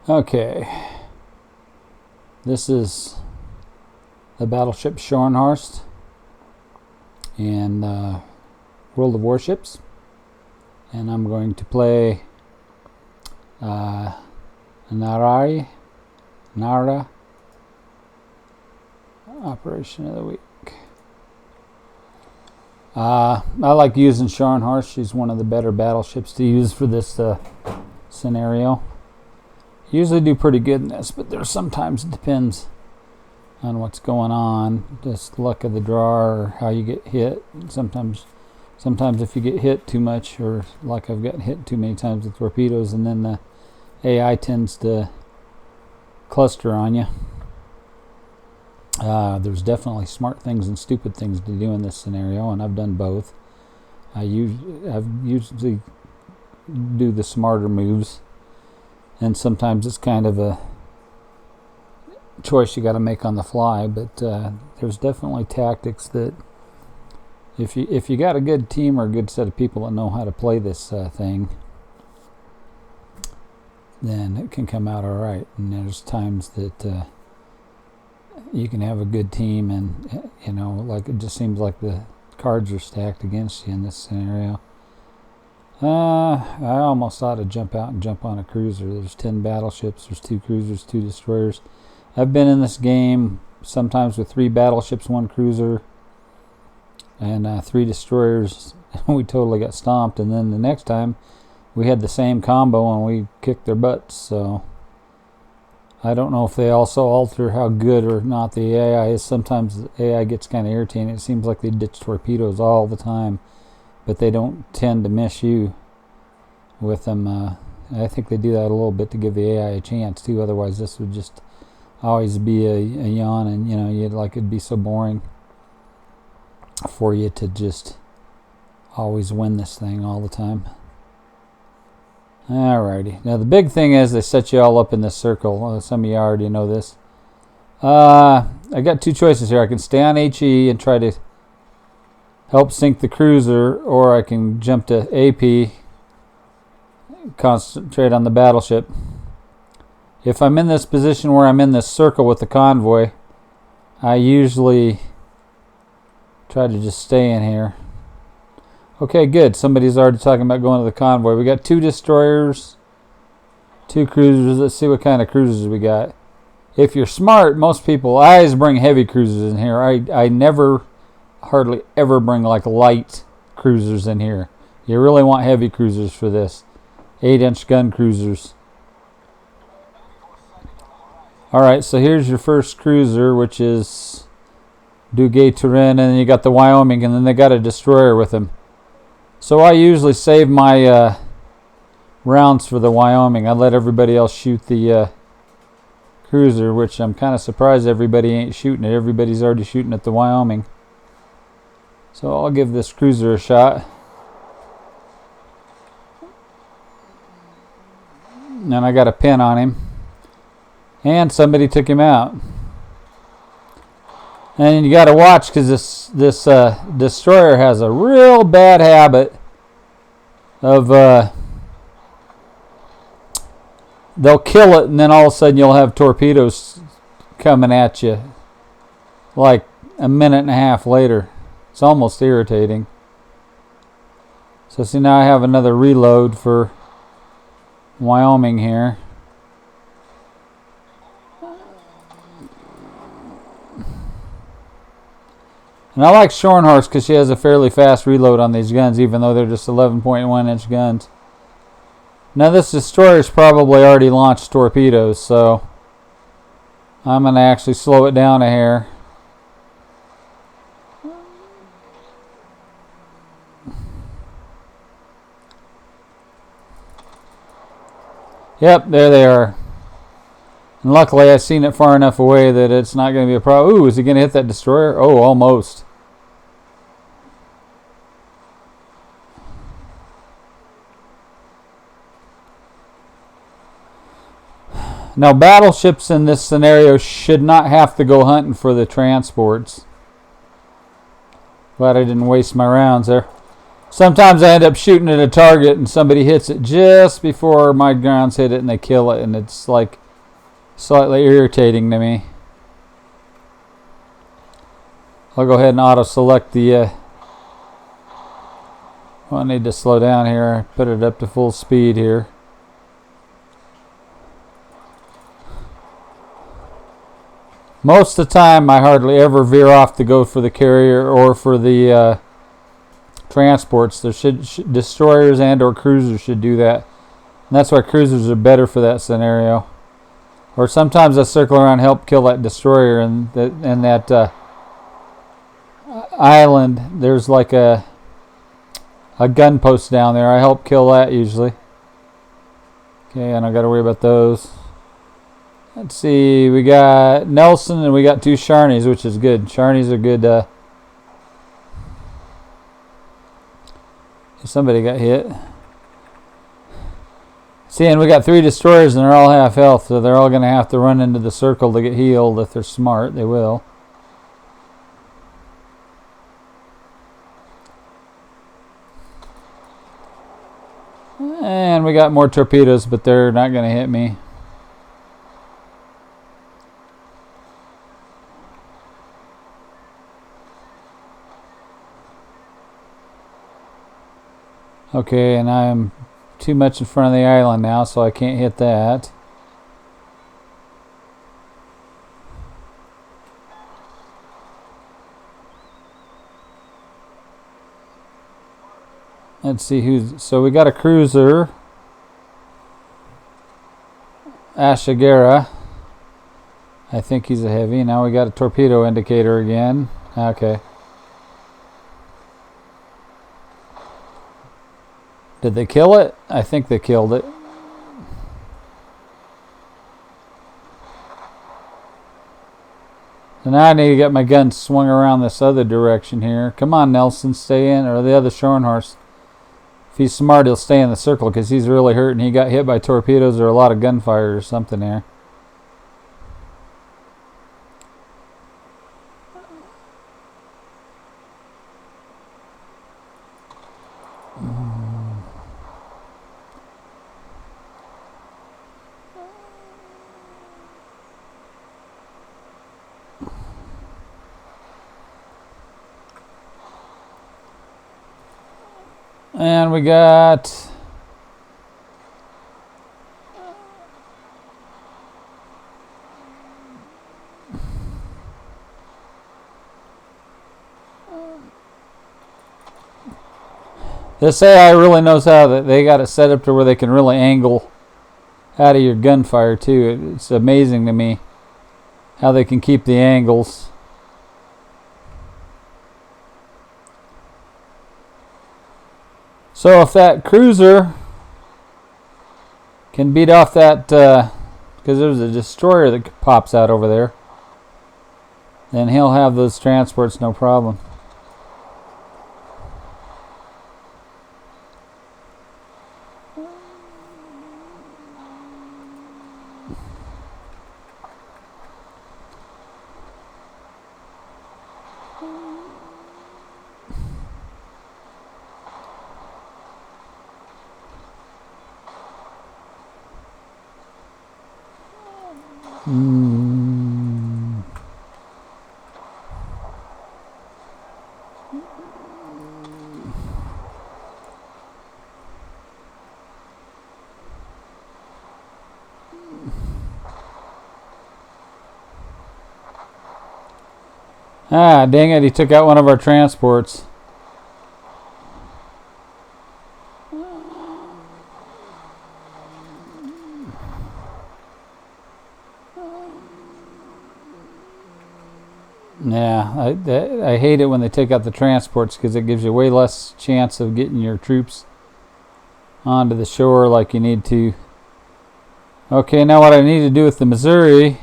Okay, this is the Battleship Scharnhorst in World of Warships, and I'm going to play Narai, Operation of the Week. I like using Scharnhorst. She's one of the better battleships to use for this scenario. Usually do pretty good in this, but there's sometimes it depends on what's going on, just luck of the draw or how you get hit. Sometimes if you get hit too much, or like I've gotten hit too many times with torpedoes, and then the AI tends to cluster on you. There's definitely smart things and stupid things to do in this scenario, and I've done both. I've usually do the smarter moves, and sometimes it's kind of a choice you got to make on the fly. But there's definitely tactics that if you got a good team or a good set of people that know how to play this thing, then it can come out all right. And there's times that you can have a good team, and like it just seems like the cards are stacked against you in this scenario. I almost ought to jump out and jump on a cruiser. There's 10 battleships, there's 2 cruisers, 2 destroyers. I've been in this game sometimes with 3 battleships, 1 cruiser, and 3 destroyers. We totally got stomped, and then the next time we had the same combo and we kicked their butts. So I don't know if they also alter how good or not the AI is. Sometimes the AI gets kind of irritating. It seems like they ditch torpedoes all the time, but they don't tend to miss you with them. I think they do that a little bit to give the AI a chance too. Otherwise, this would just always be a yawn, and it'd be so boring for you to just always win this thing all the time. Alrighty. Now the big thing is they set you all up in this circle. Some of you already know this. I got 2 choices here. I can stay on HE and try to help sink the cruiser, or I can jump to AP, concentrate on the battleship. If I'm in this position where I'm in this circle with the convoy, I usually try to just stay in here. Okay, good. Somebody's already talking about going to the convoy. We got 2 destroyers, 2 cruisers. Let's see what kind of cruisers we got. If you're smart, most people always bring heavy cruisers in here. I never, hardly ever bring like light cruisers in here. You really want heavy cruisers for this. 8-inch gun cruisers. Alright, so here's your first cruiser, which is Duguay Turin, and then you got the Wyoming, and then they got a destroyer with them. So I usually save my rounds for the Wyoming. I let everybody else shoot the cruiser, which I'm kind of surprised everybody ain't shooting it. Everybody's already shooting at the Wyoming. So I'll give this cruiser a shot. And I got a pin on him. And somebody took him out. And you got to watch, because this destroyer has a real bad habit of they'll kill it, and then all of a sudden you'll have torpedoes coming at you like a minute and a half later. It's almost irritating. So see, now I have another reload for Wyoming here. And I like Scharnhorst because she has a fairly fast reload on these guns, even though they're just 11.1-inch guns. Now this destroyer's probably already launched torpedoes, so I'm going to actually slow it down a hair. Yep, there they are. And luckily I've seen it far enough away that it's not going to be a problem. Ooh, is he going to hit that destroyer? Oh, almost. Now, battleships in this scenario should not have to go hunting for the transports. Glad I didn't waste my rounds there. Sometimes I end up shooting at a target and somebody hits it just before my grounds hit it and they kill it, and it's like slightly irritating to me. I'll go ahead and auto select the I need to slow down here, put it up to full speed here. Most of the time I hardly ever veer off to go for the carrier or for the transports. There should destroyers and or cruisers should do that, and that's why cruisers are better for that scenario. Or sometimes I circle around and help kill that destroyer, and that island there's like a gun post down there. I help kill that usually. Okay, and I got to worry about those. Let's see, we got Nelson and we got 2 Scharnies, which is good. Scharnies are good. Somebody got hit. See, and we got 3 destroyers and they're all half health, so they're all going to have to run into the circle to get healed. If they're smart, they will. And we got more torpedoes, but they're not going to hit me. Okay, and I'm too much in front of the island now, so I can't hit that. Let's see who's... So we got a cruiser. Ashigara. I think he's a heavy. Now we got a torpedo indicator again. Okay. Did they kill it? I think they killed it. So now I need to get my gun swung around this other direction here. Come on, Nelson, stay in. Or the other Scharnhorst. If he's smart, he'll stay in the circle because he's really hurt and he got hit by torpedoes or a lot of gunfire or something there. And we got this AI really knows how that they got it set up to where they can really angle out of your gunfire too. It's amazing to me how they can keep the angles. So if that cruiser can beat off that, because there's a destroyer that pops out over there, then he'll have those transports no problem. Ah, dang it, he took out one of our transports. Yeah, I hate it when they take out the transports because it gives you way less chance of getting your troops onto the shore like you need to. Okay, now what I need to do with the Missouri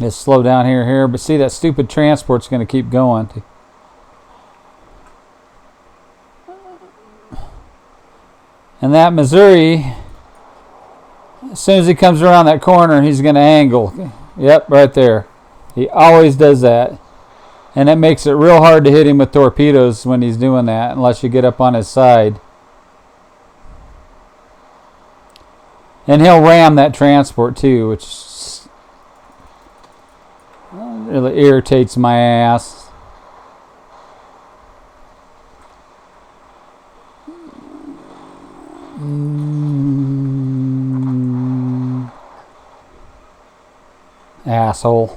is slow down here, but see that stupid transport's going to keep going. And that Missouri, as soon as he comes around that corner, he's going to angle. Yep, right there. He always does that. And it makes it real hard to hit him with torpedoes when he's doing that, unless you get up on his side. And he'll ram that transport too, which really irritates my ass. Asshole.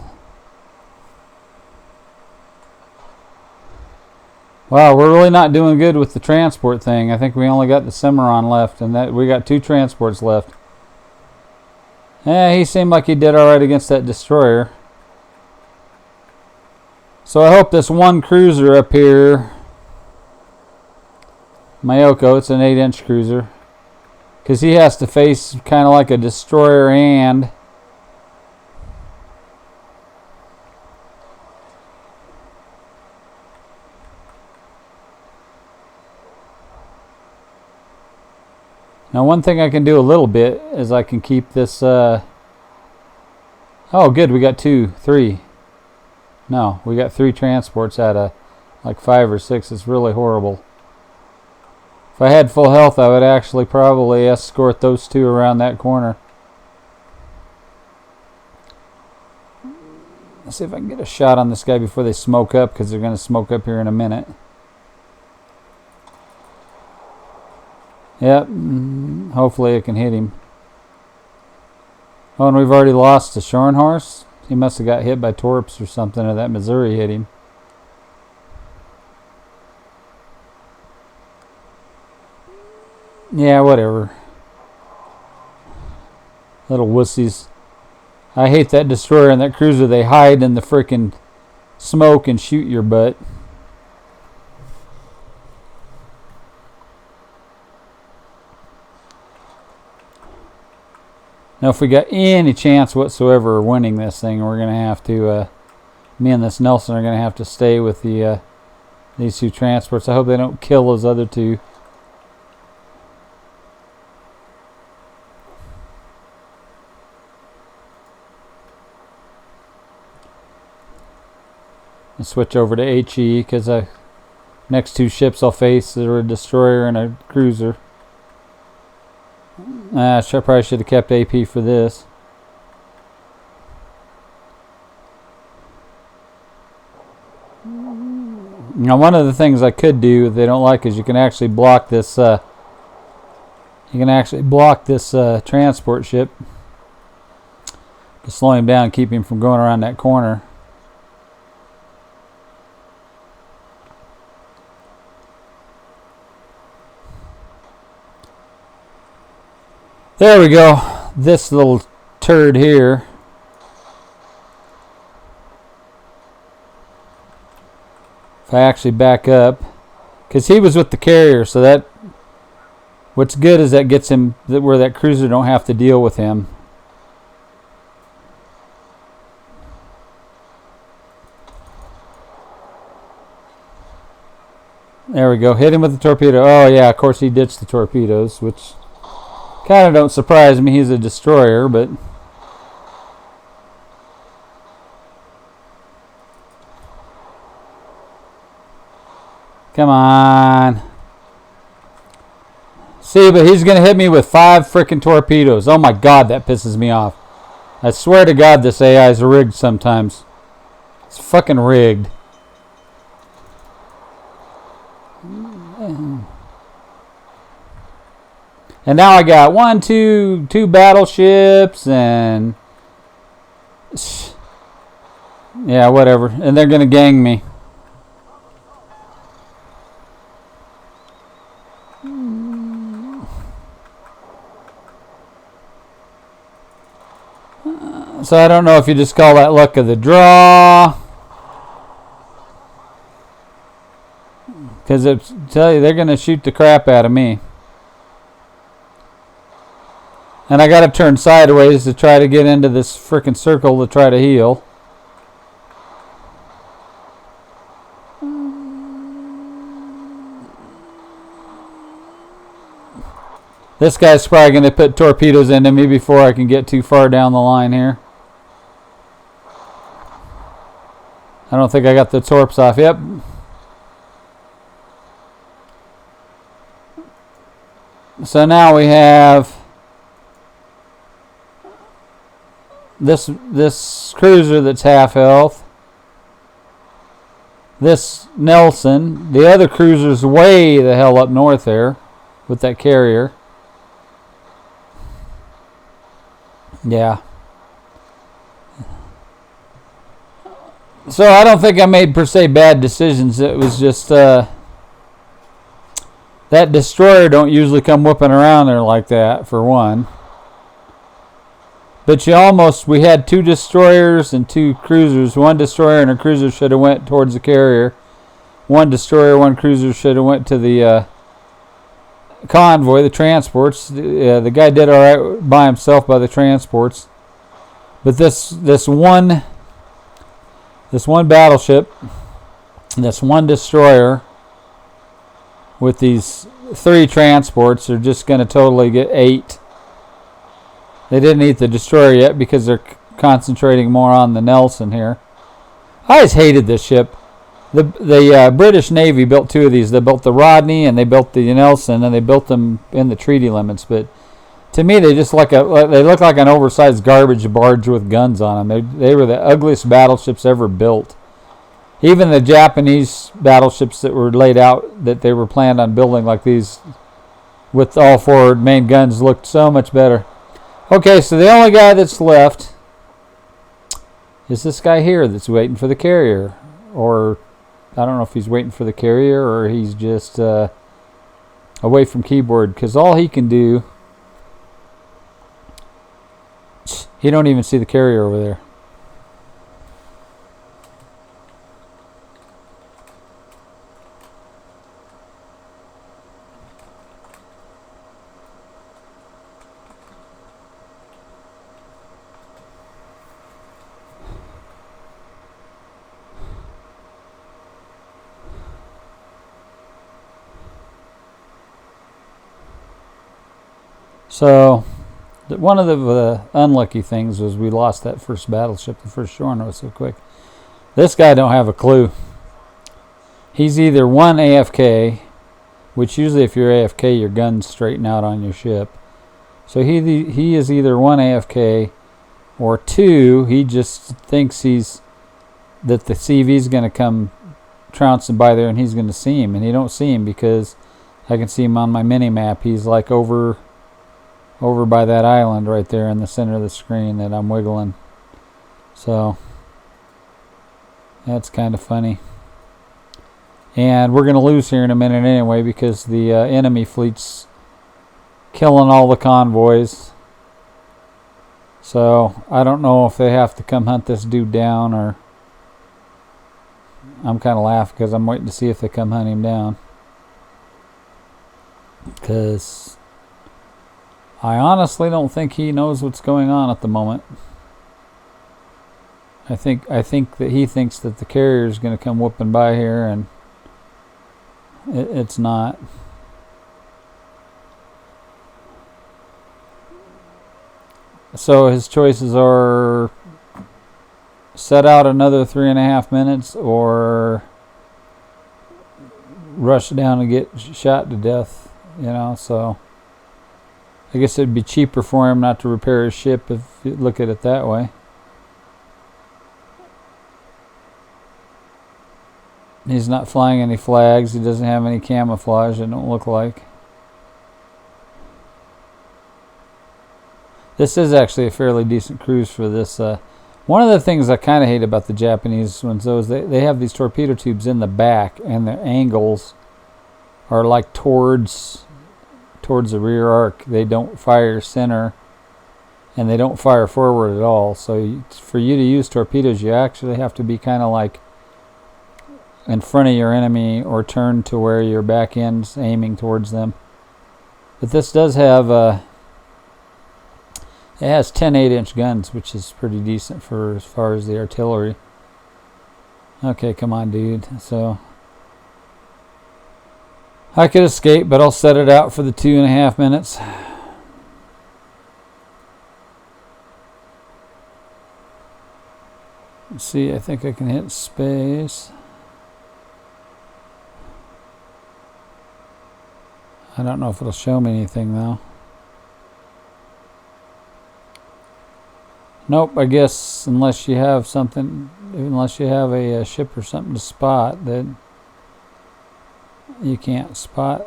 Wow, we're really not doing good with the transport thing. I think we only got the Cimarron left, and that we got 2 transports left. He seemed like he did alright against that destroyer. So I hope this one cruiser up here, Mayoko, it's an 8-inch cruiser, because he has to face kind of like a destroyer and now, one thing I can do a little bit is I can keep this, oh good, we got 2, 3. No, we got 3 transports out of like 5 or 6. It's really horrible. If I had full health, I would actually probably escort those 2 around that corner. Let's see if I can get a shot on this guy before they smoke up, because they're going to smoke up here in a minute. Yep, hopefully it can hit him. Oh, and we've already lost to Scharnhorst. He must have got hit by torps or something, or that Missouri hit him. Yeah, whatever. Little wussies. I hate that destroyer and that cruiser. They hide in the frickin' smoke and shoot your butt. Now, if we got any chance whatsoever of winning this thing, we're going to have to, me and this Nelson are going to have to stay with the these 2 transports. I hope they don't kill those other 2. And switch over to HE, because next 2 ships I'll face are a destroyer and a cruiser. I probably should have kept AP for this. Now, one of the things I could do if they don't like is you can actually block this. Transport ship to slow him down and keep him from going around that corner. There we go. This little turd here. If I actually back up, because he was with the carrier, so that what's good is that gets him where that cruiser don't have to deal with him. There we go. Hit him with the torpedo. Oh yeah, of course he ditched the torpedoes, which kind of don't surprise me. He's a destroyer, but come on. See, but he's going to hit me with 5 freaking torpedoes. Oh my God, that pisses me off. I swear to God, this AI is rigged sometimes. It's fucking rigged. And now I got 2 battleships and yeah, whatever. And they're gonna gang me. So I don't know if you just call that luck of the draw, because I tell you they're gonna shoot the crap out of me. And I got to turn sideways to try to get into this frickin' circle to try to heal. This guy's probably going to put torpedoes into me before I can get too far down the line here. I don't think I got the torps off. Yep. So now we have this cruiser that's half health. This Nelson. The other cruiser's way the hell up north there with that carrier. Yeah. So I don't think I made per se bad decisions. It was just that destroyer don't usually come whipping around there like that, for one. But we had 2 destroyers and 2 cruisers. 1 destroyer and a cruiser should have went towards the carrier. 1 destroyer, 1 cruiser should have went to the convoy, the transports. The guy did all right by himself by the transports. But this one battleship, this 1 destroyer with these 3 transports are just going to totally get 8. They didn't eat the destroyer yet because they're concentrating more on the Nelson here. I always hated this ship. The British Navy built 2 of these. They built the Rodney and they built the Nelson, and they built them in the treaty limits. But to me, they look like an oversized garbage barge with guns on them. They were the ugliest battleships ever built. Even the Japanese battleships that were laid out that they were planned on building like these with all 4 main guns looked so much better. Okay, so the only guy that's left is this guy here that's waiting for the carrier. Or I don't know if he's waiting for the carrier or he's just away from keyboard, because all he can do, he don't even see the carrier over there. So, one of the unlucky things was we lost that first battleship, the first Scharnhorst, so quick. This guy don't have a clue. He's either 1 AFK, which usually if you're AFK, your guns straighten out on your ship. So he is either 1 AFK, or 2, he just thinks that the CV's going to come trouncing by there and he's going to see him. And he don't see him because I can see him on my mini map. He's like over by that island right there in the center of the screen that I'm wiggling. So that's kind of funny. And we're going to lose here in a minute anyway because the enemy fleet's killing all the convoys. So I don't know if they have to come hunt this dude down, or I'm kind of laughing because I'm waiting to see if they come hunt him down. Because I honestly don't think he knows what's going on at the moment. I think that he thinks that the carrier is going to come whooping by here, and it's not. So his choices are set out another 3.5 minutes or rush down and get shot to death, so I guess it'd be cheaper for him not to repair his ship if you look at it that way. He's not flying any flags. He doesn't have any camouflage, it don't look like. This is actually a fairly decent cruise for this. One of the things I kind of hate about the Japanese ones, though, is they have these torpedo tubes in the back, and their angles are like towards the rear arc. They don't fire center, and they don't fire forward at all. So for you to use torpedoes, you actually have to be kind of like in front of your enemy or turn to where your back end's aiming towards them. But this does have it has 10 8-inch guns, which is pretty decent for as far as the artillery. Okay, come on, dude. So I could escape, but I'll set it out for the 2.5 minutes. Let's see, I think I can hit space. I don't know if it'll show me anything though. Nope, I guess unless you have something, unless you have a ship or something to spot, that you can't spot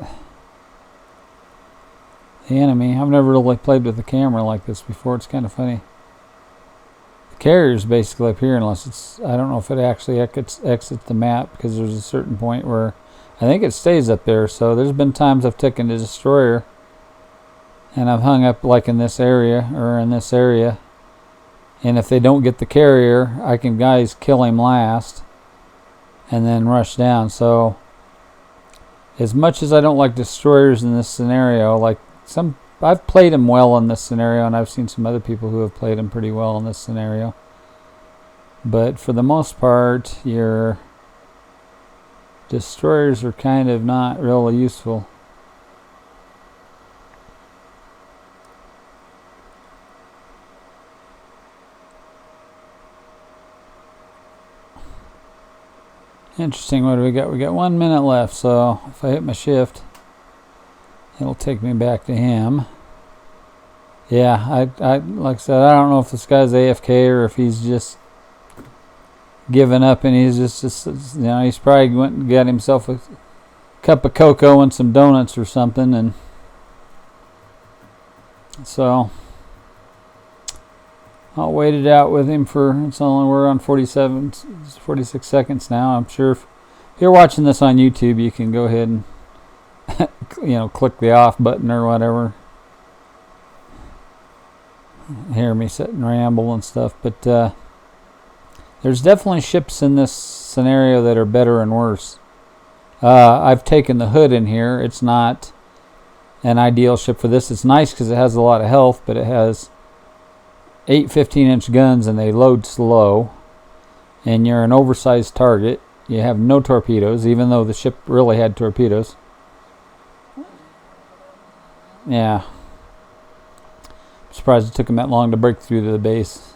the enemy. I've never really played with the camera like this before. It's kind of funny. The carrier's basically up here unless it's, I don't know if it actually exits the map, because there's a certain point where I think it stays up there. So there's been times I've taken the destroyer and I've hung up like in this area or in this area. And if they don't get the carrier, I can guys kill him last and then rush down. So as much as I don't like destroyers in this scenario, like I've played them well in this scenario, and I've seen some other people who have played them pretty well in this scenario. But for the most part, your destroyers are kind of not really useful. Interesting. What do we got? We got 1 minute left, so if I hit my shift, it'll take me back to him. Yeah, I like I said, I don't know if this guy's AFK or if he's just given up and he's just you know, he's probably went and got himself a cup of cocoa and some donuts or something, and so I'll wait it out with him for, we're on 46 seconds now. I'm sure if you're watching this on YouTube, you can go ahead and click the off button or whatever. Hear me sit and ramble and stuff, but there's definitely ships in this scenario that are better and worse. I've taken the Hood in here. It's not an ideal ship for this. It's nice because it has a lot of health, but it has 8 15-inch guns and they load slow, and you're an oversized target. You have no torpedoes, even though the ship really had torpedoes. Yeah, I'm surprised it took them that long to break through to the base.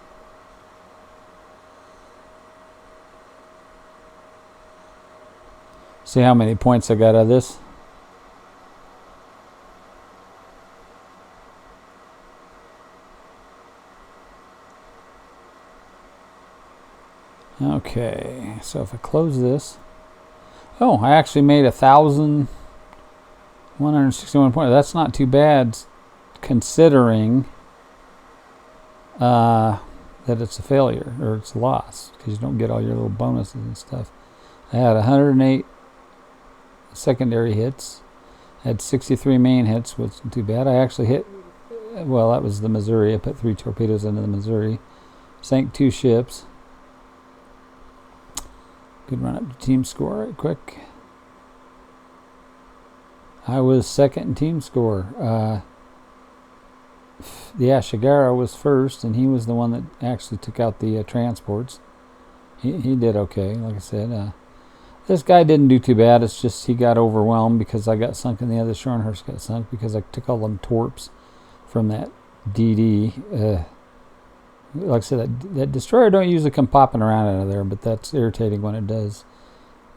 See how many points I got out of this? Okay, so if I close this, oh, I actually made 1,161 points. That's not too bad, considering that it's a failure or it's a loss, because you don't get all your little bonuses and stuff. I had 108 secondary hits. I had 63 main hits, which wasn't too bad. I actually hit, well, that was the Missouri. I put 3 torpedoes into the Missouri. Sank 2 ships. Could run up to team score right quick. I was second in team score. Yeah, Shigara was first, and he was the one that actually took out the transports. He did okay, like I said. This guy didn't do too bad. It's just he got overwhelmed because I got sunk and the other Scharnhorst got sunk because I took all them torps from that DD. Like I said, that destroyer don't usually come popping around out of there, but that's irritating when it does.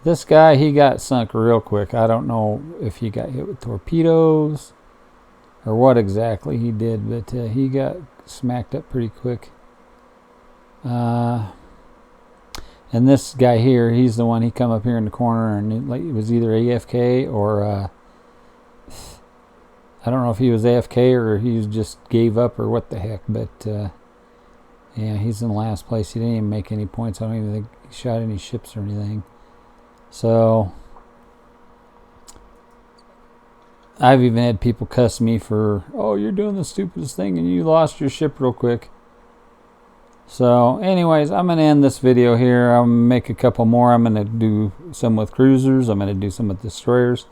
This guy, he got sunk real quick. I don't know if he got hit with torpedoes or what exactly he did, but he got smacked up pretty quick. And this guy here, he's the one, he come up here in the corner, and it was either AFK or I don't know if he was AFK or he just gave up or what the heck, but yeah, he's in last place. He didn't even make any points. I don't even think he shot any ships or anything. So I've even had people cuss me for, oh, you're doing the stupidest thing and you lost your ship real quick. So anyways, I'm going to end this video here. I'm going to make a couple more. I'm going to do some with cruisers. I'm going to do some with destroyers.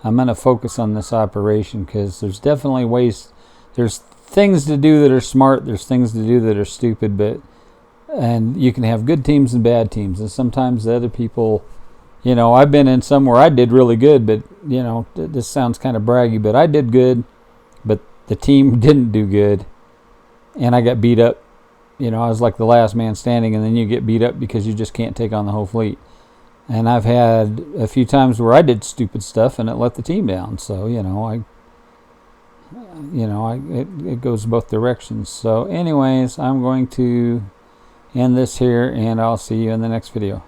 I'm going to focus on this operation because there's definitely ways. There's things to do that are smart. There's things to do that are stupid. And you can have good teams and bad teams. And sometimes the other people, I've been in some where I did really good, but, this sounds kind of braggy, but I did good, but the team didn't do good. And I got beat up I was like the last man standing, and then you get beat up because you just can't take on the whole fleet. And I've had a few times where I did stupid stuff and it let the team down. So it goes both directions. So anyways, I'm going to end this here, and I'll see you in the next video.